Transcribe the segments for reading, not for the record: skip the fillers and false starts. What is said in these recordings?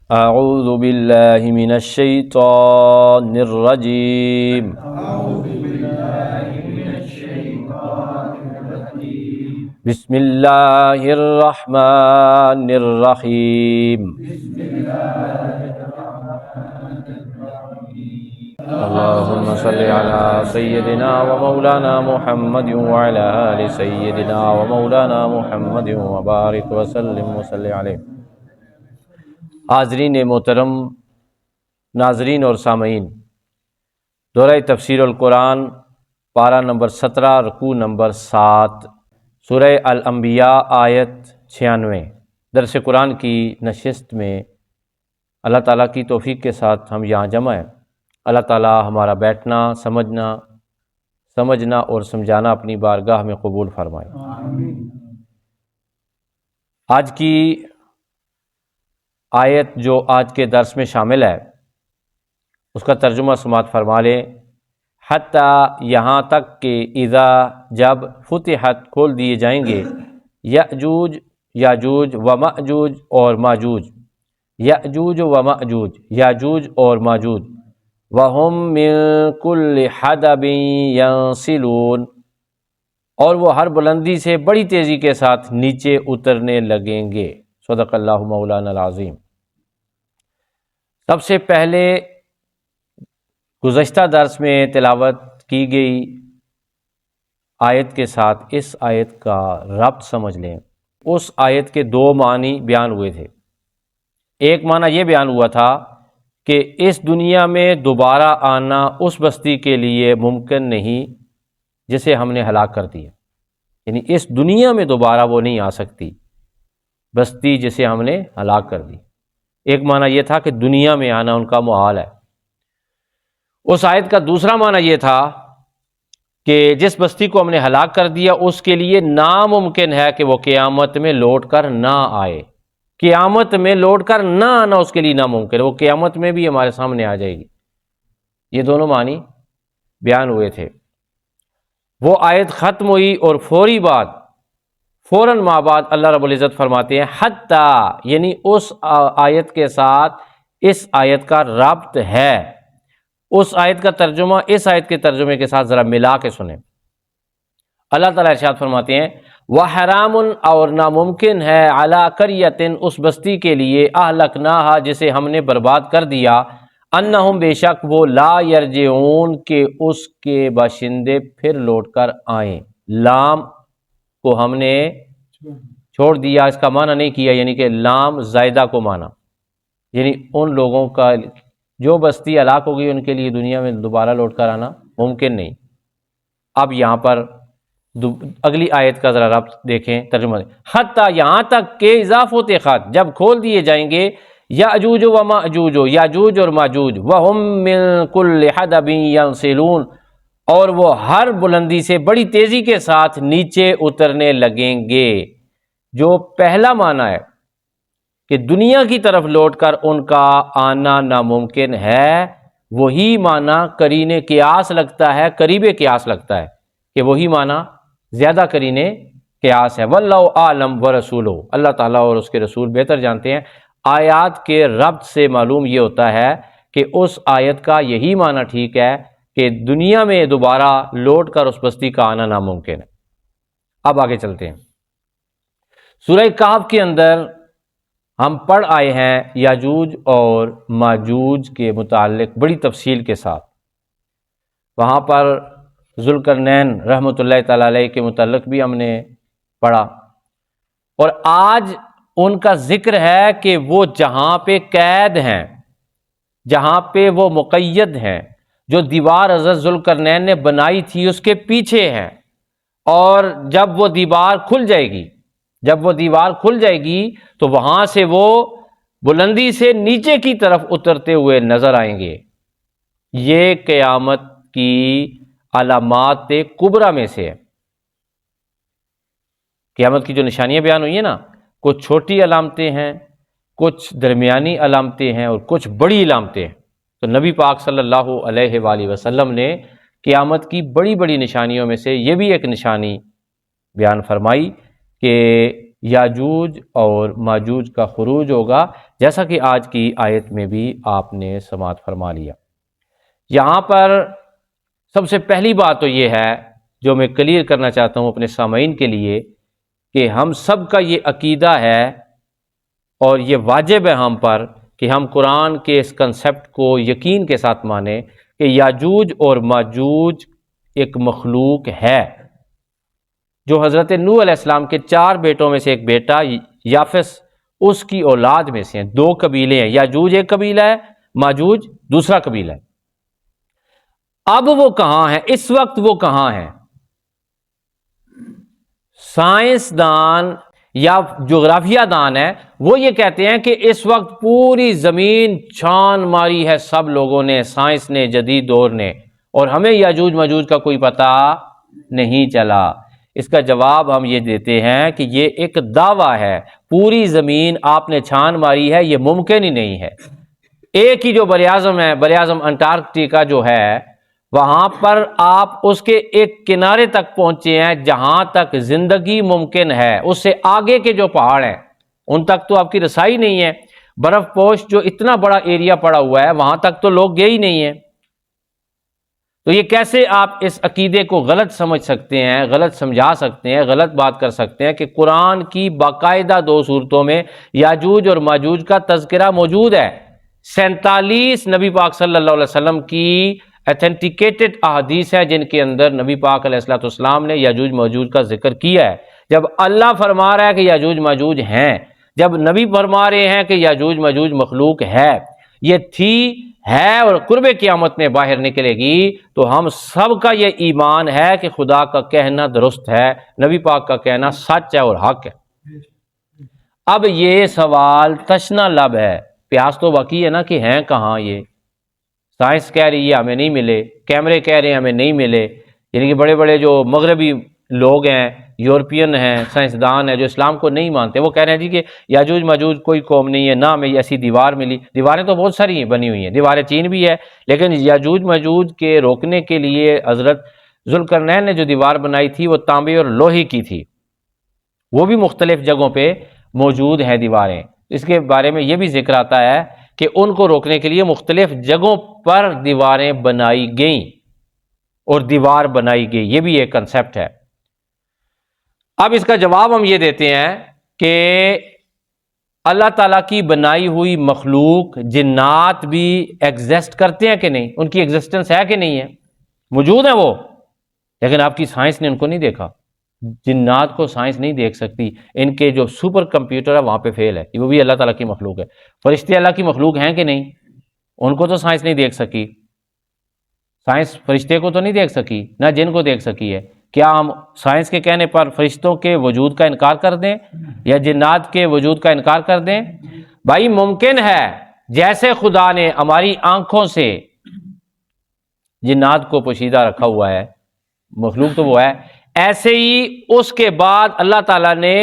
اعوذ باللہ من الشیطان الرجیم بسم اللہ الرحمن الرحیم اللہم صلی علی سیدنا و مولانا محمد وعلی آل سیدنا و مولانا محمد وبارک وسلم وصلی علیہ۔ حاضرین محترم، ناظرین اور سامعین، دورہ تفسیر القرآن پارہ نمبر 17 رکوع نمبر 7 سورہ الانبیاء آیت 96 درس قرآن کی نشست میں اللہ تعالیٰ کی توفیق کے ساتھ ہم یہاں جمع ہیں۔ اللہ تعالیٰ ہمارا بیٹھنا، سمجھنا اور سمجھانا اپنی بارگاہ میں قبول فرمائے۔ آمین۔ آج کی آیت جو آج کے درس میں شامل ہے اس کا ترجمہ سماعت فرما لیں۔ حتی یہاں تک کہ اذا جب فتحت کھول دیے جائیں گے یأجوج یاجوج و مأجوج اور ماجوج، یأجوج و مأجوج یاجوج اور ماجوج، وَهُم مِّن كُلِّ حَدَبٍ يَنسِلُونَ اور وہ ہر بلندی سے بڑی تیزی کے ساتھ نیچے اترنے لگیں گے۔ صدق اللہ مولانا العظیم۔ سب سے پہلے گزشتہ درس میں تلاوت کی گئی آیت کے ساتھ اس آیت کا ربط سمجھ لیں۔ اس آیت کے دو معنی بیان ہوئے تھے۔ ایک معنی یہ بیان ہوا تھا کہ اس دنیا میں دوبارہ آنا اس بستی کے لیے ممکن نہیں جسے ہم نے ہلاک کر دیا، یعنی اس دنیا میں دوبارہ وہ نہیں آ سکتی بستی جسے ہم نے ہلاک کر دی۔ ایک معنی یہ تھا کہ دنیا میں آنا ان کا محال ہے۔ اس آیت کا دوسرا معنی یہ تھا کہ جس بستی کو ہم نے ہلاک کر دیا اس کے لیے ناممکن ہے کہ وہ قیامت میں لوٹ کر نہ آئے، قیامت میں لوٹ کر نہ آنا اس کے لیے ناممکن ہے، وہ قیامت میں بھی ہمارے سامنے آ جائے گی۔ یہ دونوں معنی بیان ہوئے تھے۔ وہ آیت ختم ہوئی اور فوراً ماں بعد اللہ رب العزت فرماتے ہیں حتی، یعنی اس آیت کے ساتھ اس آیت کا ربط ہے۔ اس آیت کا ترجمہ اس آیت کے ترجمے کے ساتھ ذرا ملا کے سنیں۔ اللہ تعالیٰ ارشاد فرماتے ہیں وَحَرَامٌ اور ناممکن ہے عَلَىٰ قَرْيَةٍ اس بستی کے لیے اہلکناہا جسے ہم نے برباد کر دیا، انہم بے شک وہ لا یرجعون کہ اس کے باشندے پھر لوٹ کر آئیں۔ لام کو ہم نے چھوڑ دیا، اس کا معنی نہیں کیا، یعنی کہ لام زائدہ کو مانا، یعنی ان لوگوں کا جو بستی ہلاک ہو گئی ان کے لیے دنیا میں دوبارہ لوٹ کر آنا ممکن نہیں۔ اب یہاں پر اگلی آیت کا ذرا ربط دیکھیں، ترجمہ حتیٰ یہاں تک کہ اذا فتحت جب کھول دیے جائیں گے یاجوج و ماجوج، یاجوج اور ماجوج، وہم من کل حدب ینسلون اور وہ ہر بلندی سے بڑی تیزی کے ساتھ نیچے اترنے لگیں گے۔ جو پہلا معنی ہے کہ دنیا کی طرف لوٹ کر ان کا آنا ناممکن ہے، وہی معنی قرین قیاس لگتا ہے، قریب قیاس لگتا ہے کہ وہی معنی زیادہ قرین قیاس ہے۔ واللہ اعلم ورسولہ، اللہ تعالیٰ اور اس کے رسول بہتر جانتے ہیں۔ آیات کے ربط سے معلوم یہ ہوتا ہے کہ اس آیت کا یہی معنی ٹھیک ہے کہ دنیا میں دوبارہ لوٹ کر اس بستی کا آنا ناممکن ہے۔ اب آگے چلتے ہیں۔ سورہ کہف کے اندر ہم پڑھ آئے ہیں یاجوج اور ماجوج کے متعلق بڑی تفصیل کے ساتھ۔ وہاں پر ذوالقرنین رحمۃ اللہ تعالیٰ علیہ کے متعلق بھی ہم نے پڑھا، اور آج ان کا ذکر ہے کہ وہ جہاں پہ قید ہیں، جہاں پہ وہ مقید ہیں، جو دیوار حضرت ذوالقرنین نے بنائی تھی اس کے پیچھے ہیں، اور جب وہ دیوار کھل جائے گی تو وہاں سے وہ بلندی سے نیچے کی طرف اترتے ہوئے نظر آئیں گے۔ یہ قیامت کی علامات کبریٰ میں سے ہے۔ قیامت کی جو نشانیاں بیان ہوئی ہیں نا، کچھ چھوٹی علامتیں ہیں، کچھ درمیانی علامتیں ہیں اور کچھ بڑی علامتیں ہیں۔ تو نبی پاک صلی اللہ علیہ وآلہ وسلم نے قیامت کی بڑی بڑی نشانیوں میں سے یہ بھی ایک نشانی بیان فرمائی کہ یاجوج اور ماجوج کا خروج ہوگا، جیسا کہ آج کی آیت میں بھی آپ نے سماعت فرما لیا۔ یہاں پر سب سے پہلی بات تو یہ ہے جو میں کلیئر کرنا چاہتا ہوں اپنے سامعین کے لیے، کہ ہم سب کا یہ عقیدہ ہے اور یہ واجب ہے ہم پر کہ ہم قرآن کے اس کنسیپٹ کو یقین کے ساتھ مانیں کہ یاجوج اور ماجوج ایک مخلوق ہے، جو حضرت نوح علیہ السلام کے 4 بیٹوں میں سے ایک بیٹا یافس اس کی اولاد میں سے ہیں۔ 2 قبیلے ہیں، یاجوج ایک قبیلہ ہے، ماجوج دوسرا قبیلہ ہے۔ اب وہ کہاں ہیں؟ اس وقت وہ کہاں ہیں؟ سائنسدان یا جغرافیہ دان ہے، وہ یہ کہتے ہیں کہ اس وقت پوری زمین چھان ماری ہے سب لوگوں نے، سائنس نے، جدید دور نے، اور ہمیں یاجوج ماجوج کا کوئی پتہ نہیں چلا۔ اس کا جواب ہم یہ دیتے ہیں کہ یہ ایک دعویٰ ہے، پوری زمین آپ نے چھان ماری ہے، یہ ممکن ہی نہیں ہے۔ ایک ہی جو بر اعظم ہے، بر اعظم انٹارکٹیکا جو ہے، وہاں پر آپ اس کے ایک کنارے تک پہنچے ہیں جہاں تک زندگی ممکن ہے، اس سے آگے کے جو پہاڑ ہیں ان تک تو آپ کی رسائی نہیں ہے۔ برف پوش جو اتنا بڑا ایریا پڑا ہوا ہے وہاں تک تو لوگ گئے ہی نہیں ہیں۔ تو یہ کیسے آپ اس عقیدے کو غلط سمجھ سکتے ہیں، غلط سمجھا سکتے ہیں، غلط بات کر سکتے ہیں کہ قرآن کی باقاعدہ 2 صورتوں میں یاجوج اور ماجوج کا تذکرہ موجود ہے۔ 47 نبی پاک صلی اللہ علیہ وسلم کی ایتھینٹیکیٹڈ احادیث ہے جن کے اندر نبی پاک علیہ السلام نے یاجوج ماجوج کا ذکر کیا ہے۔ جب اللہ فرما رہا ہے کہ یاجوج ماجوج ہیں، جب نبی فرما رہے ہیں کہ یاجوج ماجوج مخلوق ہے، یہ تھی، ہے اور قرب قیامت میں باہر نکلے گی، تو ہم سب کا یہ ایمان ہے کہ خدا کا کہنا درست ہے، نبی پاک کا کہنا سچ ہے اور حق ہے۔ اب یہ سوال تشنا لب ہے، پیاس تو واقعی ہے نا کہ ہیں کہاں یہ؟ سائنس کہہ رہی ہے ہمیں نہیں ملے، کیمرے کہہ رہے ہیں ہمیں نہیں ملے، یعنی کہ بڑے بڑے جو مغربی لوگ ہیں، یورپین ہیں، سائنسدان ہیں جو اسلام کو نہیں مانتے، وہ کہہ رہے ہیں جی کہ یاجوج ماجوج کوئی قوم نہیں ہے، نہ ہمیں ایسی دیوار ملی۔ دیواریں تو بہت ساری ہیں، بنی ہوئی ہیں، دیواریں چین بھی ہے، لیکن یاجوج ماجوج کے روکنے کے لیے حضرت ذوالقرنین نے جو دیوار بنائی تھی وہ تانبے اور لوہے کی تھی، وہ بھی مختلف جگہوں پہ موجود ہیں دیواریں۔ اس کے بارے میں یہ بھی ذکر آتا ہے کہ ان کو روکنے کے لیے مختلف جگہوں پر دیواریں بنائی گئیں اور دیوار بنائی گئی، یہ بھی ایک کنسیپٹ ہے۔ اب اس کا جواب ہم یہ دیتے ہیں کہ اللہ تعالیٰ کی بنائی ہوئی مخلوق جنات بھی ایگزسٹ کرتے ہیں کہ نہیں؟ ان کی ایگزسٹنس ہے کہ نہیں ہے؟ موجود ہیں وہ، لیکن آپ کی سائنس نے ان کو نہیں دیکھا۔ جنات کو سائنس نہیں دیکھ سکتی، ان کے جو سپر کمپیوٹر ہے وہاں پہ فیل ہے، وہ بھی اللہ تعالیٰ کی مخلوق ہے۔ فرشتے اللہ کی مخلوق ہیں کہ نہیں؟ ان کو تو سائنس نہیں دیکھ سکی، سائنس فرشتے کو تو نہیں دیکھ سکی، نہ جن کو دیکھ سکی ہے۔ کیا ہم سائنس کے کہنے پر فرشتوں کے وجود کا انکار کر دیں یا جنات کے وجود کا انکار کر دیں؟ بھائی ممکن ہے، جیسے خدا نے ہماری آنکھوں سے جنات کو پوشیدہ رکھا ہوا ہے، مخلوق تو وہ ہے، ایسے ہی اس کے بعد اللہ تعالیٰ نے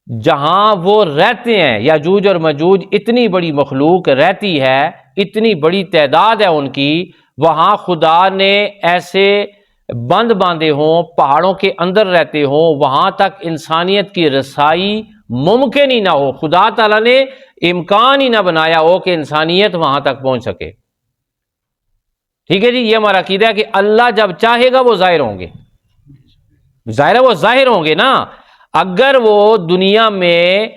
جہاں وہ رہتے ہیں، یاجوج اور ماجوج اتنی بڑی مخلوق رہتی ہے، اتنی بڑی تعداد ہے ان کی، وہاں خدا نے ایسے بند باندھے ہوں، پہاڑوں کے اندر رہتے ہوں، وہاں تک انسانیت کی رسائی ممکن ہی نہ ہو، خدا تعالیٰ نے امکان ہی نہ بنایا ہو کہ انسانیت وہاں تک پہنچ سکے۔ ٹھیک ہے جی، یہ ہمارا عقیدہ ہے کہ اللہ جب چاہے گا وہ ظاہر ہوں گے، ظاہر ہے وہ ظاہر ہوں گے نا۔ اگر وہ دنیا میں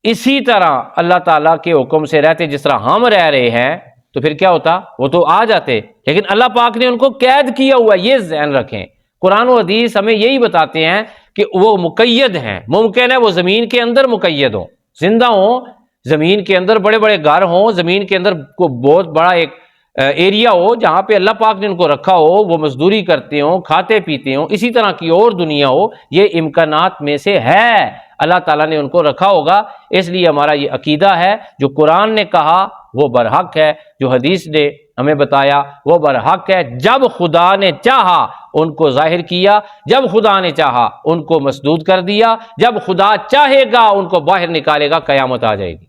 اسی طرح اللہ تعالیٰ کے حکم سے رہتے جس طرح ہم رہ رہے ہیں تو پھر کیا ہوتا؟ وہ تو آ جاتے، لیکن اللہ پاک نے ان کو قید کیا ہوا ہے، یہ ذہن رکھیں۔ قرآن و حدیث ہمیں یہی بتاتے ہیں کہ وہ مقید ہیں، ممکن ہے وہ زمین کے اندر مقید ہوں، زندہ ہوں، زمین کے اندر بڑے بڑے گھر ہوں، زمین کے اندر بہت بڑا ایک ایریا ہو جہاں پہ اللہ پاک نے ان کو رکھا ہو، وہ مزدوری کرتے ہوں، کھاتے پیتے ہوں، اسی طرح کی اور دنیا ہو، یہ امکانات میں سے ہے، اللہ تعالیٰ نے ان کو رکھا ہوگا۔ اس لیے ہمارا یہ عقیدہ ہے، جو قرآن نے کہا وہ برحق ہے، جو حدیث نے ہمیں بتایا وہ برحق ہے۔ جب خدا نے چاہا ان کو ظاہر کیا، جب خدا نے چاہا ان کو مسدود کر دیا، جب خدا چاہے گا ان کو باہر نکالے گا، قیامت آ جائے گی۔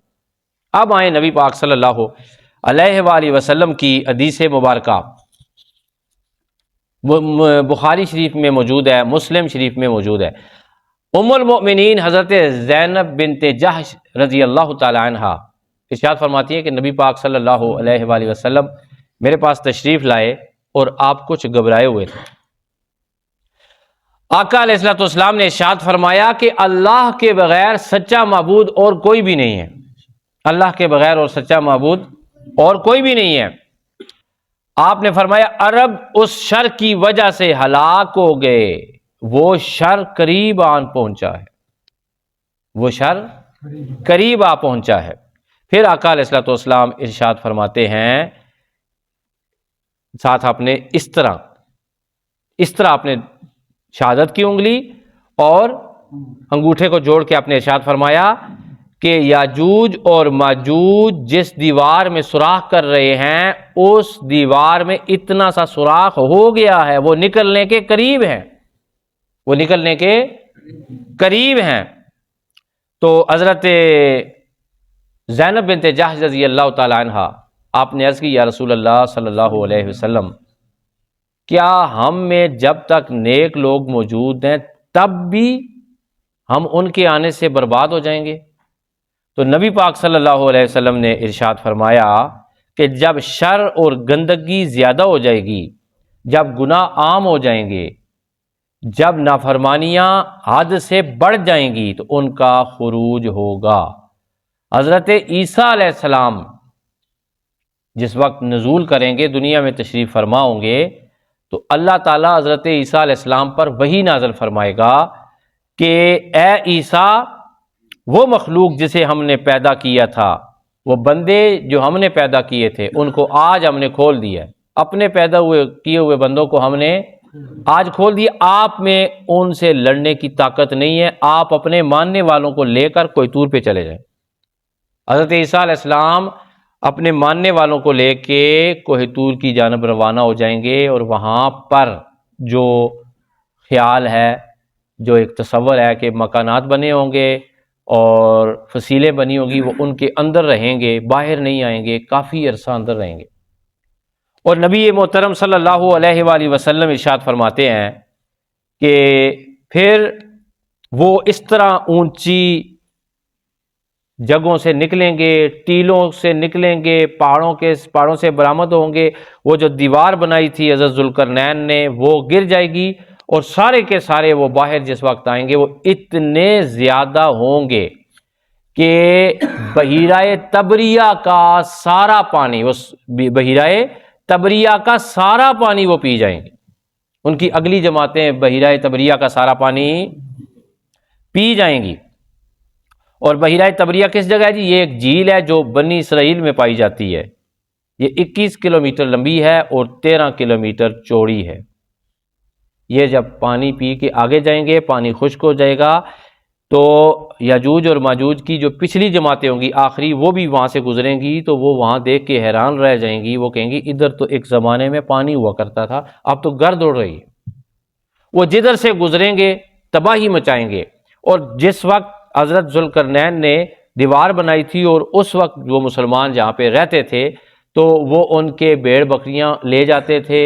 اب آئیں نبی پاک صلی اللہ علیہ وآلہ وسلم کی حدیث مبارکہ، بخاری شریف میں موجود ہے، مسلم شریف میں موجود ہے۔ ام المؤمنین حضرت زینب بنت جحش رضی اللہ تعالی عنہ ارشاد فرماتی ہیں کہ نبی پاک صلی اللہ علیہ وآلہ وسلم میرے پاس تشریف لائے اور آپ کچھ گھبرائے ہوئے تھے۔ آقا علیہ الصلوۃ والسلام نے ارشاد فرمایا کہ اللہ کے بغیر سچا معبود اور کوئی بھی نہیں ہے، اللہ کے بغیر اور سچا معبود اور کوئی بھی نہیں ہے۔ آپ نے فرمایا عرب اس شر کی وجہ سے ہلاک ہو گئے، وہ شر قریب آن پہنچا ہے، وہ شر قریب آ پہنچا ہے۔ پھر آقا علیہ الصلوۃ والسلام ارشاد فرماتے ہیں، ساتھ آپ نے اس طرح آپ نے شہادت کی انگلی اور انگوٹھے کو جوڑ کے آپ نے ارشاد فرمایا کہ یاجوج اور ماجوج جس دیوار میں سوراخ کر رہے ہیں اس دیوار میں اتنا سا سوراخ ہو گیا ہے، وہ نکلنے کے قریب ہیں، وہ نکلنے کے قریب ہیں۔ تو حضرت زینب بنت جحش رضی اللہ تعالی عنہ آپ نے عرض کی یا رسول اللہ صلی اللہ علیہ وسلم، کیا ہم میں جب تک نیک لوگ موجود ہیں تب بھی ہم ان کے آنے سے برباد ہو جائیں گے؟ تو نبی پاک صلی اللہ علیہ وسلم نے ارشاد فرمایا کہ جب شر اور گندگی زیادہ ہو جائے گی، جب گناہ عام ہو جائیں گے، جب نافرمانیاں حد سے بڑھ جائیں گی تو ان کا خروج ہوگا۔ حضرت عیسیٰ علیہ السلام جس وقت نزول کریں گے، دنیا میں تشریف فرما ہوں گے، تو اللہ تعالیٰ حضرت عیسیٰ علیہ السلام پر وحی نازل فرمائے گا کہ اے عیسیٰ، وہ مخلوق جسے ہم نے پیدا کیا تھا، وہ بندے جو ہم نے پیدا کیے تھے، ان کو آج ہم نے کھول دیا ہے، اپنے پیدا کیے ہوئے بندوں کو ہم نے آج کھول دیا، آپ میں ان سے لڑنے کی طاقت نہیں ہے، آپ اپنے ماننے والوں کو لے کر کوہ طور پہ چلے جائیں۔ حضرت عیسیٰ علیہ السلام اپنے ماننے والوں کو لے کے کوہ طور کی جانب روانہ ہو جائیں گے، اور وہاں پر جو خیال ہے، جو ایک تصور ہے کہ مکانات بنے ہوں گے اور فصیلیں بنی ہوں گی، وہ ان کے اندر رہیں گے، باہر نہیں آئیں گے، کافی عرصہ اندر رہیں گے۔ اور نبی محترم صلی اللہ علیہ وآلہ وسلم ارشاد فرماتے ہیں کہ پھر وہ اس طرح اونچی جگہوں سے نکلیں گے، ٹیلوں سے نکلیں گے، پہاڑوں سے برآمد ہوں گے، وہ جو دیوار بنائی تھی حضرت ذوالقرنین نے وہ گر جائے گی، اور سارے کے سارے وہ باہر جس وقت آئیں گے وہ اتنے زیادہ ہوں گے کہ بحیرہ تبریہ کا سارا پانی، اس بحیرہ تبریہ کا سارا پانی وہ پی جائیں گے۔ ان کی اگلی جماعتیں بحیرہ تبریہ کا سارا پانی پی جائیں گی۔ اور بحیرہ تبریہ کس جگہ ہے جی؟ یہ ایک جھیل ہے جو بنی اسرائیل میں پائی جاتی ہے، یہ 21 کلومیٹر لمبی ہے اور 13 کلومیٹر چوڑی ہے۔ یہ جب پانی پی کے آگے جائیں گے، پانی خشک ہو جائے گا، تو یاجوج اور ماجوج کی جو پچھلی جماعتیں ہوں گی آخری، وہ بھی وہاں سے گزریں گی، تو وہ وہاں دیکھ کے حیران رہ جائیں گی، وہ کہیں گی ادھر تو ایک زمانے میں پانی ہوا کرتا تھا، اب تو گرد اڑ رہی ہے۔ وہ جدھر سے گزریں گے تباہی مچائیں گے۔ اور جس وقت حضرت ذوالقرنین نے دیوار بنائی تھی اور اس وقت وہ مسلمان جہاں پہ رہتے تھے، تو وہ ان کے بھیڑ بکریاں لے جاتے تھے،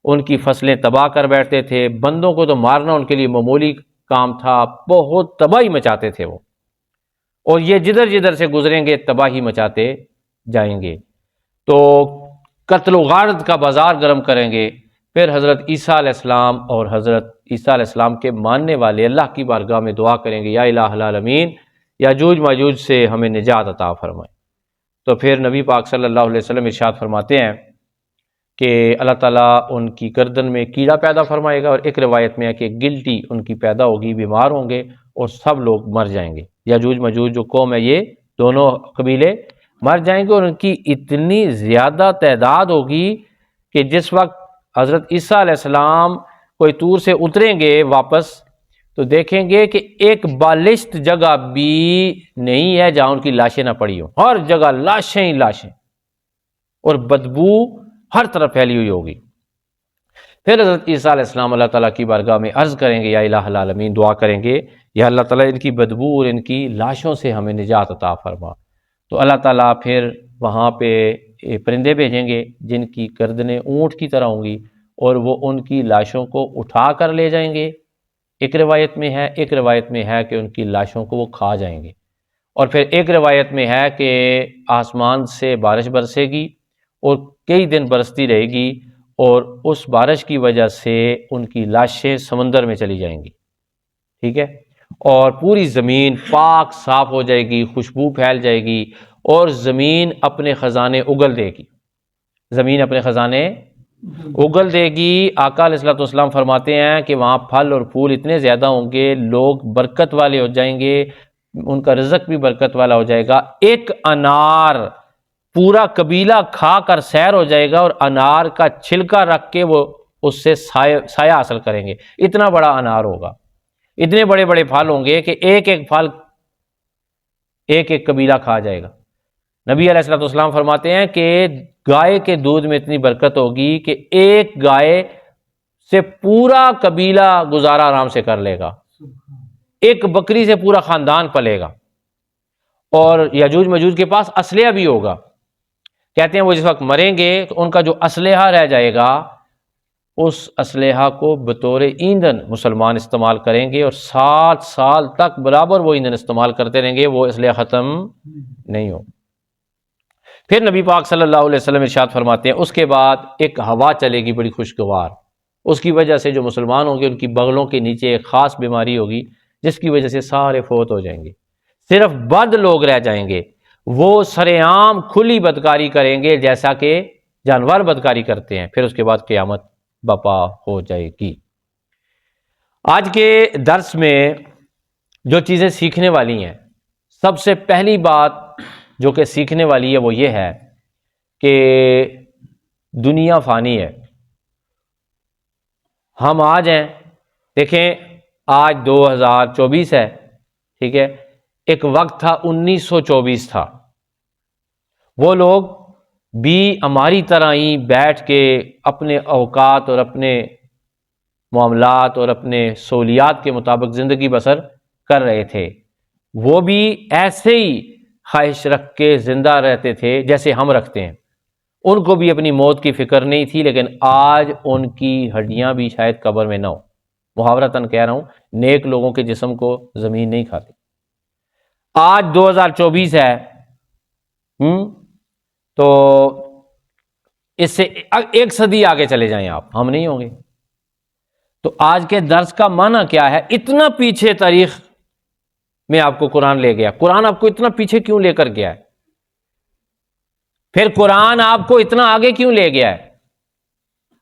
ان کی فصلیں تباہ کر بیٹھتے تھے، بندوں کو تو مارنا ان کے لیے معمولی کام تھا، بہت تباہی مچاتے تھے وہ، اور یہ جدھر جدھر سے گزریں گے تباہی مچاتے جائیں گے، تو قتل و غارت کا بازار گرم کریں گے۔ پھر حضرت عیسیٰ علیہ السلام اور حضرت عیسیٰ علیہ السلام کے ماننے والے اللہ کی بارگاہ میں دعا کریں گے، یا الہ العالمین، یاجوج ماجوج سے ہمیں نجات عطا فرمائے۔ تو پھر نبی پاک صلی اللہ علیہ وسلم ارشاد فرماتے ہیں کہ اللہ تعالیٰ ان کی گردن میں کیڑا پیدا فرمائے گا، اور ایک روایت میں ہے کہ گلٹی ان کی پیدا ہوگی، بیمار ہوں گے اور سب لوگ مر جائیں گے۔ یاجوج ماجوج جو قوم ہے، یہ دونوں قبیلے مر جائیں گے، اور ان کی اتنی زیادہ تعداد ہوگی کہ جس وقت حضرت عیسیٰ علیہ السلام کوئی طور سے اتریں گے واپس، تو دیکھیں گے کہ ایک بالشت جگہ بھی نہیں ہے جہاں ان کی لاشیں نہ پڑی ہوں، ہر جگہ لاشیں ہی لاشیں، اور بدبو ہر طرف پھیلی ہوئی ہوگی۔ پھر حضرت عیسیٰ علیہ السلام اللہ تعالیٰ کی بارگاہ میں عرض کریں گے، یا الہ العالمین، دعا کریں گے یا اللہ تعالیٰ ان کی بدبو اور ان کی لاشوں سے ہمیں نجات عطا فرما۔ تو اللہ تعالیٰ پھر وہاں پہ پرندے بھیجیں گے جن کی گردنیں اونٹ کی طرح ہوں گی، اور وہ ان کی لاشوں کو اٹھا کر لے جائیں گے، ایک روایت میں ہے کہ ان کی لاشوں کو وہ کھا جائیں گے، اور پھر ایک روایت میں ہے کہ آسمان سے بارش برسے گی اور کئی دن برستی رہے گی، اور اس بارش کی وجہ سے ان کی لاشیں سمندر میں چلی جائیں گی، ٹھیک ہے، اور پوری زمین پاک صاف ہو جائے گی، خوشبو پھیل جائے گی، اور زمین اپنے خزانے اگل دے گی، زمین اپنے خزانے اگل دے گی۔ آقا علیہ الصلوۃ والسلام فرماتے ہیں کہ وہاں پھل اور پھول اتنے زیادہ ہوں گے، لوگ برکت والے ہو جائیں گے، ان کا رزق بھی برکت والا ہو جائے گا۔ ایک انار پورا قبیلہ کھا کر سیر ہو جائے گا، اور انار کا چھلکا رکھ کے وہ اس سے سایہ حاصل کریں گے، اتنا بڑا انار ہوگا، اتنے بڑے بڑے پھل ہوں گے کہ ایک ایک پھل ایک ایک قبیلہ کھا جائے گا۔ نبی علیہ الصلوۃ والسلام فرماتے ہیں کہ گائے کے دودھ میں اتنی برکت ہوگی کہ ایک گائے سے پورا قبیلہ گزارا آرام سے کر لے گا، ایک بکری سے پورا خاندان پلے گا، اور یاجوج ماجوج کے پاس اسلحہ بھی ہوگا۔ کہتے ہیں وہ جس وقت مریں گے تو ان کا جو اسلحہ رہ جائے گا، اس اسلحہ کو بطور ایندھن مسلمان استعمال کریں گے، اور 60 سال تک برابر وہ ایندھن استعمال کرتے رہیں گے، وہ اسلحہ ختم نہیں ہو۔ پھر نبی پاک صلی اللہ علیہ وسلم ارشاد فرماتے ہیں اس کے بعد ایک ہوا چلے گی بڑی خوشگوار، اس کی وجہ سے جو مسلمان ہوں گے ان کی بغلوں کے نیچے ایک خاص بیماری ہوگی جس کی وجہ سے سارے فوت ہو جائیں گے، صرف بد لوگ رہ جائیں گے، وہ سر عام کھلی بدکاری کریں گے جیسا کہ جانور بدکاری کرتے ہیں، پھر اس کے بعد قیامت برپا ہو جائے گی۔ آج کے درس میں جو چیزیں سیکھنے والی ہیں، سب سے پہلی بات جو کہ سیکھنے والی ہے وہ یہ ہے کہ دنیا فانی ہے۔ ہم آج ہیں، دیکھیں آج 2024 ہے، ٹھیک ہے، ایک وقت تھا 1924 تھا، وہ لوگ بھی ہماری طرح ہی بیٹھ کے اپنے اوقات اور اپنے معاملات اور اپنے سہولیات کے مطابق زندگی بسر کر رہے تھے، وہ بھی ایسے ہی خواہش رکھ کے زندہ رہتے تھے جیسے ہم رکھتے ہیں، ان کو بھی اپنی موت کی فکر نہیں تھی، لیکن آج ان کی ہڈیاں بھی شاید قبر میں نہ ہو، محاورتاً کہہ رہا ہوں، نیک لوگوں کے جسم کو زمین نہیں کھاتی۔ آج 2024 ہے، تو اس سے ایک صدی آگے چلے جائیں آپ، ہم نہیں ہوں گے۔ تو آج کے درس کا معنی کیا ہے؟ اتنا پیچھے تاریخ میں آپ کو قرآن لے گیا، قرآن آپ کو اتنا پیچھے کیوں لے کر گیا ہے؟ پھر قرآن آپ کو اتنا آگے کیوں لے گیا ہے؟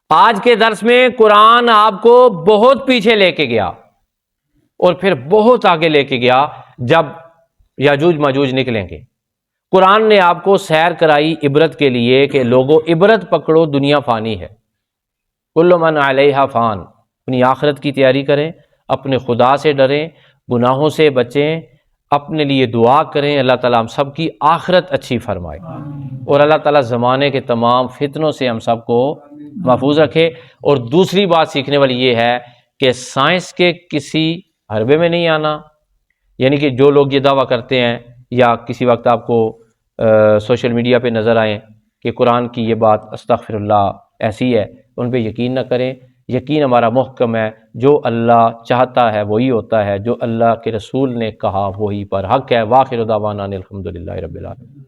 آج کے درس میں قرآن آپ کو بہت پیچھے لے کے گیا اور پھر بہت آگے لے کے گیا جب یاجوج ماجوج نکلیں گے۔ قرآن نے آپ کو سیر کرائی عبرت کے لیے کہ لوگوں عبرت پکڑو، دنیا فانی ہے، کل من علیہا فان، اپنی آخرت کی تیاری کریں، اپنے خدا سے ڈریں، گناہوں سے بچیں، اپنے لیے دعا کریں، اللہ تعالیٰ ہم سب کی آخرت اچھی فرمائے، اور اللہ تعالیٰ زمانے کے تمام فتنوں سے ہم سب کو محفوظ رکھے۔ اور دوسری بات سیکھنے والی یہ ہے کہ سائنس کے کسی حربے میں نہیں آنا، یعنی کہ جو لوگ یہ دعویٰ کرتے ہیں یا کسی وقت آپ کو سوشل میڈیا پہ نظر آئیں کہ قرآن کی یہ بات استغفر اللہ ایسی ہے، ان پہ یقین نہ کریں۔ یقین ہمارا محکم ہے، جو اللہ چاہتا ہے وہی ہوتا ہے، جو اللہ کے رسول نے کہا وہی پر حق ہے۔ وآخر دعوانا ان الحمد للہ رب العالمین۔